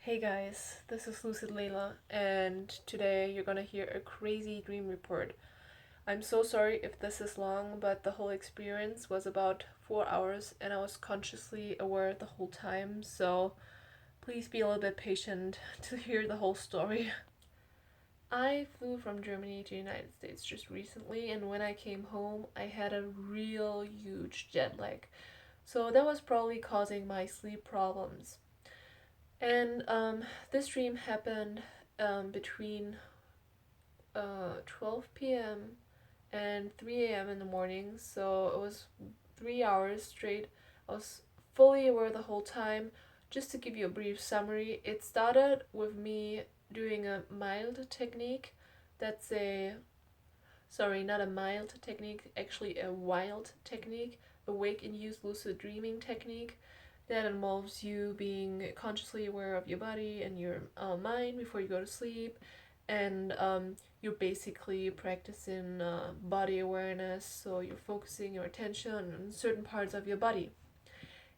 Hey guys, this is Lucid Layla, and today you're gonna hear a crazy dream report. I'm so sorry if this is long, but the whole experience was about 4 hours and I was consciously aware the whole time, so please be a little bit patient to hear the whole story. I flew from Germany to the United States just recently, and when I came home, I had a real huge jet lag. So that was probably causing my sleep problems. And this dream happened between 12 p.m. and 3 a.m. in the morning, so it was 3 hours straight. I was fully aware the whole time. Just to give you a brief summary, it started with me doing a mild technique. That's a, sorry, not a mild technique, actually a wild technique, awake induced lucid dreaming technique that involves you being consciously aware of your body and your mind before you go to sleep, and you're basically practicing body awareness, so you're focusing your attention on certain parts of your body.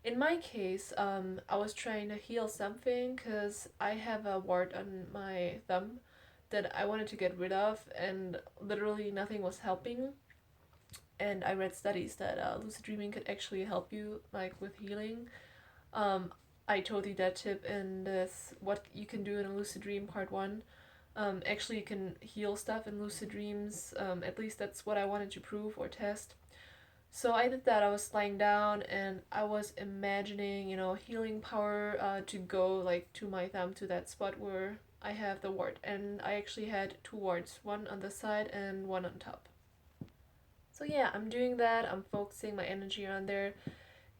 In my case, I was trying to heal something because I have a wart on my thumb that I wanted to get rid of, and literally nothing was helping. And I read studies that lucid dreaming could actually help you, like with healing. um, I told you that tip in this what you can do in a lucid dream part one. Actually, you can heal stuff in lucid dreams. At least that's what I wanted to prove or test. So I did that. I was lying down and I was imagining, healing power to go like to my thumb to that spot where I have the wart. And I actually had two warts, one on the side and one on top. So yeah, I'm doing that. I'm focusing my energy on there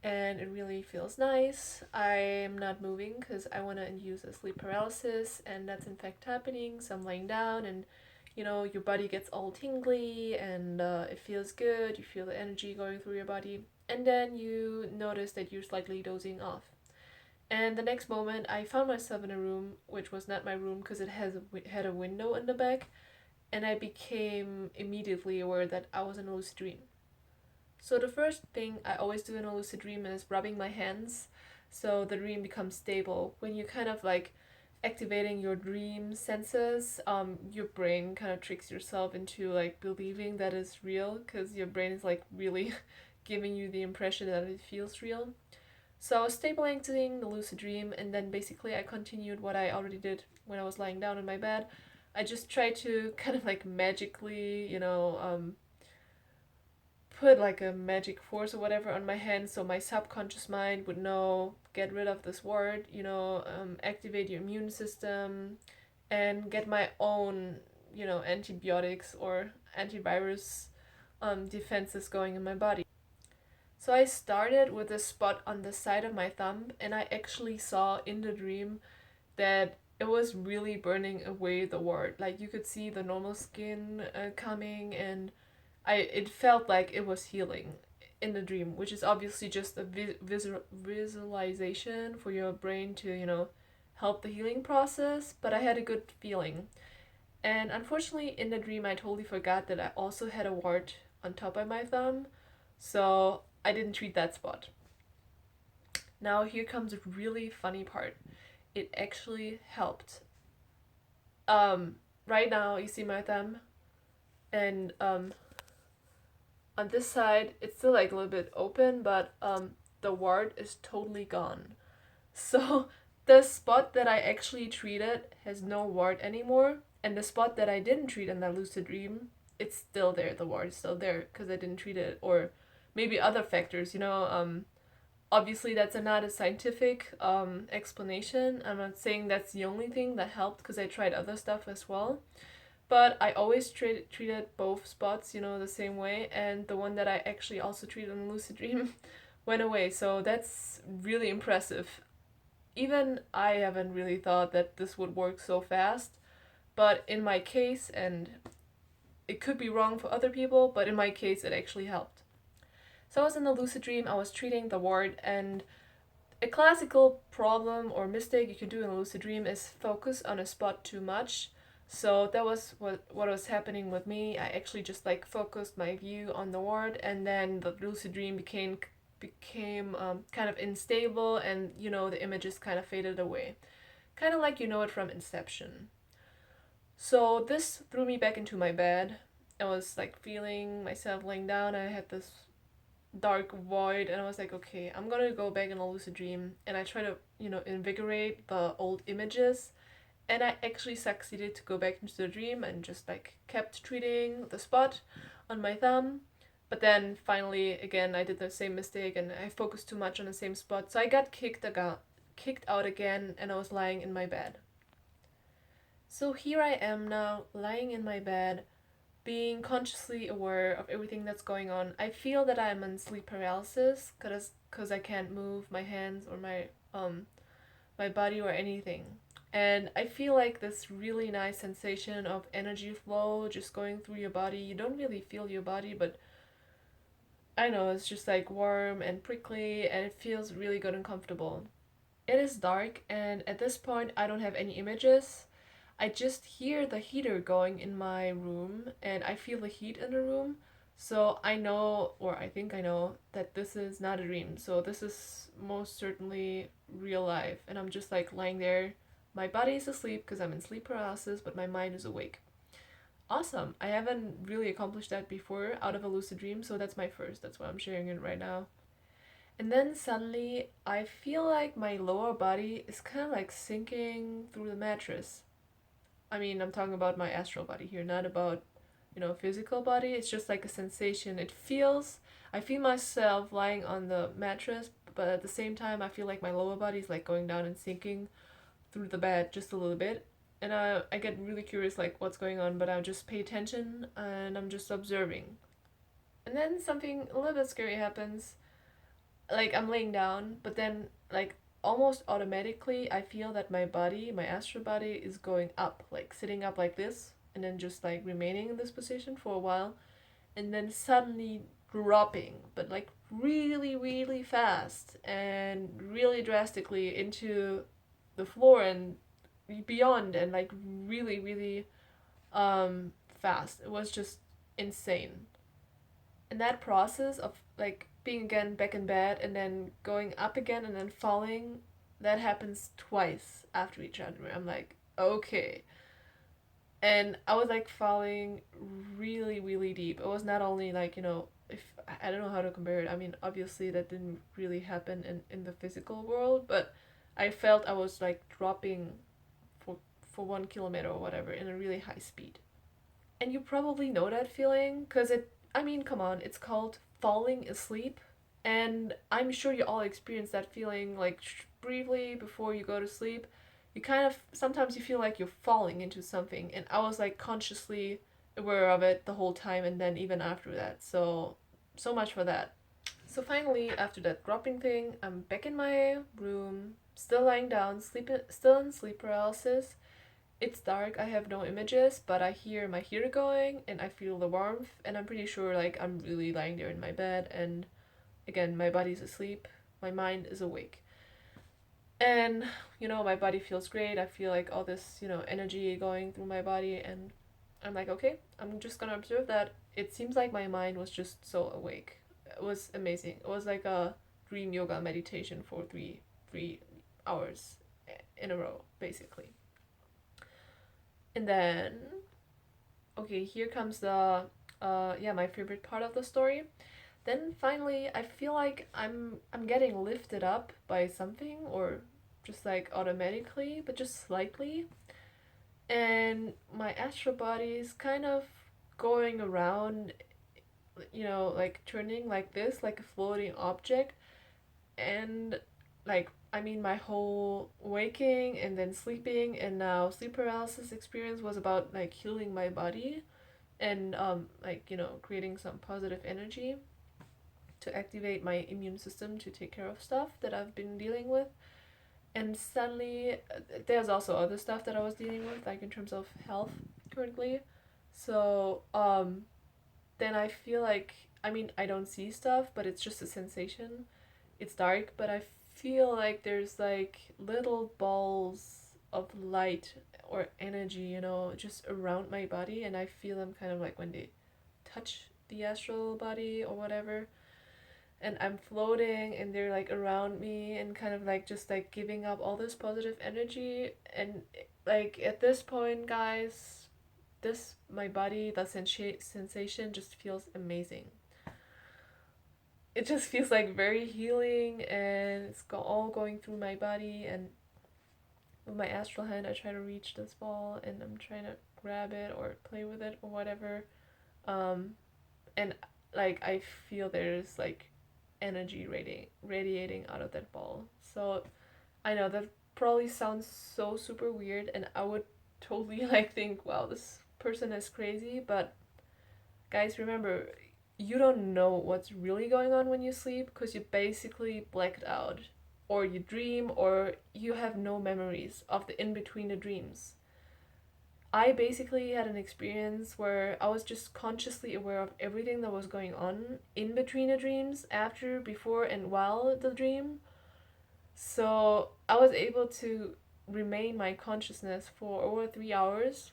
and it really feels nice. I'm not moving because I want to induce a sleep paralysis, and that's in fact happening. So I'm laying down, and your body gets all tingly, and it feels good. You feel the energy going through your body, and then you notice that you're slightly dozing off. And the next moment, I found myself in a room which was not my room because it had a window in the back, and I became immediately aware that I was in a lucid dream. So the first thing I always do in a lucid dream is rubbing my hands so the dream becomes stable. When you kind of like activating your dream senses, your brain kind of tricks yourself into like believing that it's real because your brain is like really giving you the impression that it feels real. So I was stabilizing the lucid dream, and then basically I continued what I already did when I was lying down in my bed. I just tried to kind of like magically, put like a magic force or whatever on my hand so my subconscious mind would know, get rid of this word, activate your immune system and get my own, antibiotics or antivirus defenses going in my body. So I started with a spot on the side of my thumb, and I actually saw in the dream that it was really burning away the wart. Like you could see the normal skin coming, and it felt like it was healing in the dream, which is obviously just a visualization for your brain to, help the healing process, but I had a good feeling. And unfortunately, in the dream, I totally forgot that I also had a wart on top of my thumb, so I didn't treat that spot. Now, here comes a really funny part. It actually helped. Um, right now, you see my thumb, and on this side it's still like a little bit open, but the wart is totally gone. So the spot that I actually treated has no wart anymore, and the spot that I didn't treat in that lucid dream, it's still there. The wart is still there because I didn't treat it, or maybe other factors. Obviously that's not a scientific explanation. I'm not saying that's the only thing that helped because I tried other stuff as well. But I always treated both spots, the same way, and the one that I actually also treated in Lucid Dream went away. So that's really impressive. Even I haven't really thought that this would work so fast, but in my case, and it could be wrong for other people, but in my case, it actually helped. So I was in the lucid dream, I was treating the wart, and a classical problem or mistake you can do in a lucid dream is focus on a spot too much. So that was what was happening with me. I actually just like focused my view on the ward, and then the lucid dream became kind of unstable, and the images kind of faded away. kind of like you know it from Inception. So this threw me back into my bed. I was like feeling myself laying down. I had this dark void, and I was like, okay, I'm gonna go back in a lucid dream, and I try to, invigorate the old images, and I actually succeeded to go back into the dream and just like kept treating the spot on my thumb. But then finally, again, I did the same mistake and I focused too much on the same spot, so I got kicked out again, and I was lying in my bed. So here I am now, lying in my bed, being consciously aware of everything that's going on. I feel that I'm in sleep paralysis because I can't move my hands or my body or anything. And I feel like this really nice sensation of energy flow just going through your body. You don't really feel your body, but I know it's just like warm and prickly, and it feels really good and comfortable. It is dark, and at this point, I don't have any images. I just hear the heater going in my room, and I feel the heat in the room. So I know, or I think I know, that this is not a dream. So this is most certainly real life. And I'm just like lying there. My body is asleep because I'm in sleep paralysis, but my mind is awake. Awesome. I haven't really accomplished that before out of a lucid dream, so that's my first. That's why I'm sharing it right now. And then suddenly, I feel like my lower body is kind of like sinking through the mattress. I mean, I'm talking about my astral body here, not about, physical body. It's just like a sensation. I feel myself lying on the mattress, but at the same time, I feel like my lower body is like going down and sinking through the bed just a little bit. And I get really curious, like, what's going on, but I just pay attention and I'm just observing. And then something a little bit scary happens. Like, I'm laying down, but then, like, almost automatically, I feel that my body, my astral body, is going up, like sitting up like this, and then just like remaining in this position for a while, and then suddenly dropping, but like really, really fast and really drastically into the floor and beyond, and like really, really fast. It was just insane. And that process of like being again back in bed and then going up again and then falling, that happens twice after each other. I'm like, okay. And I was like falling really, really deep. It was not only like, if I don't know how to compare it. I mean, obviously that didn't really happen in the physical world, but I felt I was like dropping for 1 kilometer or whatever in a really high speed. And you probably know that feeling because I mean, come on, it's called falling asleep. And I'm sure you all experience that feeling like briefly before you go to sleep. You kind of, sometimes you feel like you're falling into something. And I was like consciously aware of it the whole time and then even after that. So much for that. So finally, after that dropping thing, I'm back in my room, still lying down, still in sleep paralysis. It's dark, I have no images, but I hear my heater going and I feel the warmth, and I'm pretty sure like I'm really lying there in my bed, and again, my body's asleep, my mind is awake. And my body feels great. I feel like all this, energy going through my body, and I'm like, okay, I'm just gonna observe that. It seems like my mind was just so awake. It was amazing. It was like a dream yoga meditation for three hours in a row, basically. And then, okay, here comes the yeah, my favorite part of the story. Then finally, I feel like I'm getting lifted up by something, or just like automatically, but just slightly. And my astral body is kind of going around, like turning like this, like a floating object. And like, I mean, my whole waking and then sleeping and now sleep paralysis experience was about like healing my body and like, creating some positive energy to activate my immune system to take care of stuff that I've been dealing with. And suddenly, there's also other stuff that I was dealing with, like in terms of health currently. So, then I feel like, I mean, I don't see stuff, but it's just a sensation. It's dark, but I feel like there's like little balls of light or energy, just around my body, and I feel them kind of like when they touch the astral body or whatever. and I'm floating and they're like around me and kind of like just like giving up all this positive energy. And like at this point, guys, this my body, the sensation just feels amazing. It just feels like very healing, and it's all going through my body. And with my astral hand, I try to reach this ball and I'm trying to grab it or play with it or whatever. Um, and like I feel there's like energy radiating out of that ball. So I know that probably sounds so super weird, and I would totally like think, wow, this person is crazy. But guys, remember, you don't know what's really going on when you sleep because you basically blacked out, or you dream, or you have no memories of the in between the dreams. I basically had an experience where I was just consciously aware of everything that was going on in between the dreams, after, before, and while the dream. So I was able to remain my consciousness for over 3 hours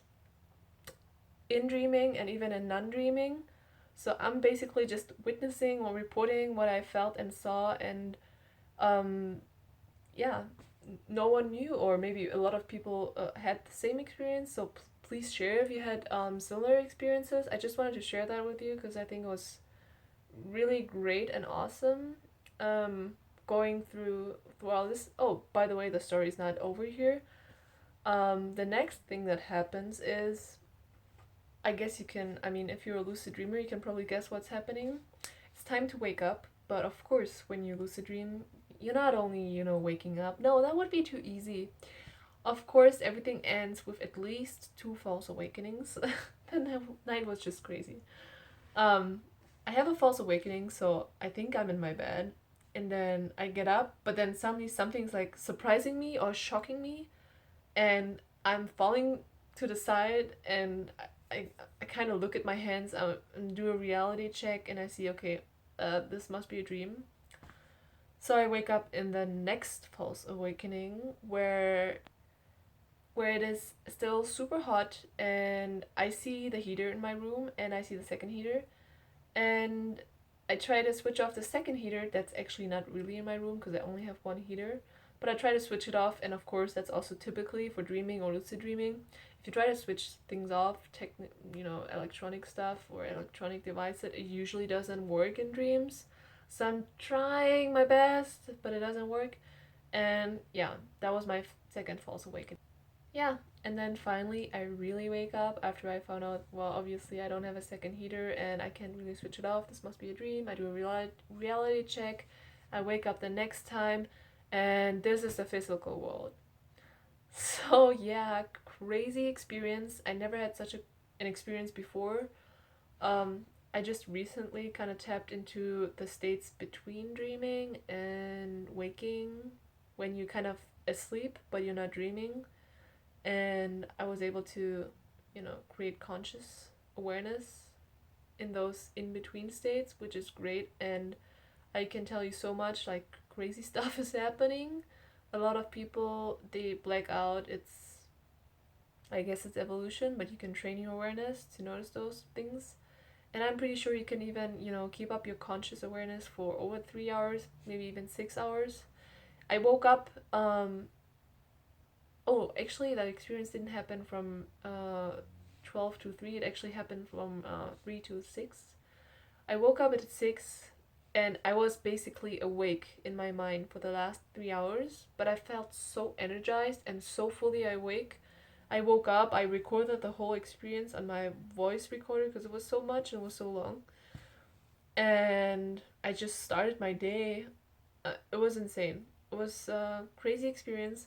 in dreaming and even in non dreaming. So I'm basically just witnessing or reporting what I felt and saw, and um, yeah, no one knew, or maybe a lot of people had the same experience. So please share if you had similar experiences. I just wanted to share that with you because I think it was really great and awesome. Um, Going through all this. Oh, by the way, the story's not over here. The next thing that happens is, I guess you can. I mean, if you're a lucid dreamer, you can probably guess what's happening. It's time to wake up. But of course, when you lucid dream, you're not only, waking up. No, that would be too easy. Of course, everything ends with at least two false awakenings. That night was just crazy. Um, I have a false awakening, so I think I'm in my bed. And then I get up, but then suddenly something's like surprising me or shocking me, and I'm falling to the side, and I kind of look at my hands and do a reality check, and I see, okay, this must be a dream. So I wake up in the next false awakening where it is still super hot, and I see the heater in my room, and I see the second heater, and I try to switch off the second heater that's actually not really in my room because I only have one heater. But I try to switch it off, and of course that's also typically for dreaming or lucid dreaming. If you try to switch things off, electronic stuff or electronic devices, it usually doesn't work in dreams. So I'm trying my best, but it doesn't work. And yeah, that was my second false awakening. Yeah, and then finally I really wake up after I found out, well, obviously I don't have a second heater and I can't really switch it off. This must be a dream. I do a reality check. I wake up the next time, and this is the physical world. So yeah, crazy experience. I never had an experience before. I just recently kind of tapped into the states between dreaming and waking, when you kind of asleep but you're not dreaming, and I was able to, create conscious awareness in those in between states, which is great. And I can tell you so much, like, crazy stuff is happening. A lot of people, they black out. I guess it's evolution, but you can train your awareness to notice those things. And I'm pretty sure you can even, keep up your conscious awareness for over 3 hours, maybe even 6 hours. I woke up. Oh, actually, that experience didn't happen from 12 to 3. It actually happened from 3 to 6. I woke up at 6, and I was basically awake in my mind for the last 3 hours, but I felt so energized and so fully awake. I woke up, I recorded the whole experience on my voice recorder because it was so much and it was so long. And I just started my day. It was insane. It was a crazy experience.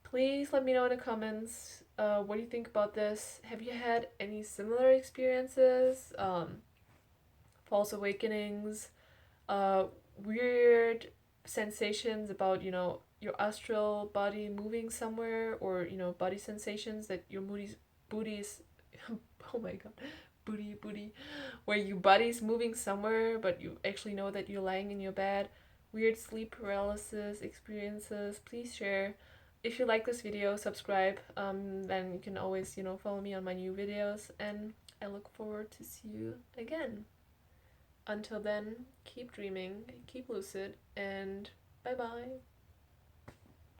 Please let me know in the comments, what do you think about this? Have you had any similar experiences? False awakenings, uh, weird sensations about, your astral body moving somewhere, or, body sensations that your booty's oh my god, booty, where your body's moving somewhere, but you actually know that you're lying in your bed. Weird sleep paralysis experiences, please share. If you like this video, subscribe. Then you can always, follow me on my new videos, and I look forward to see you again. Until then, keep dreaming, keep lucid, and bye bye.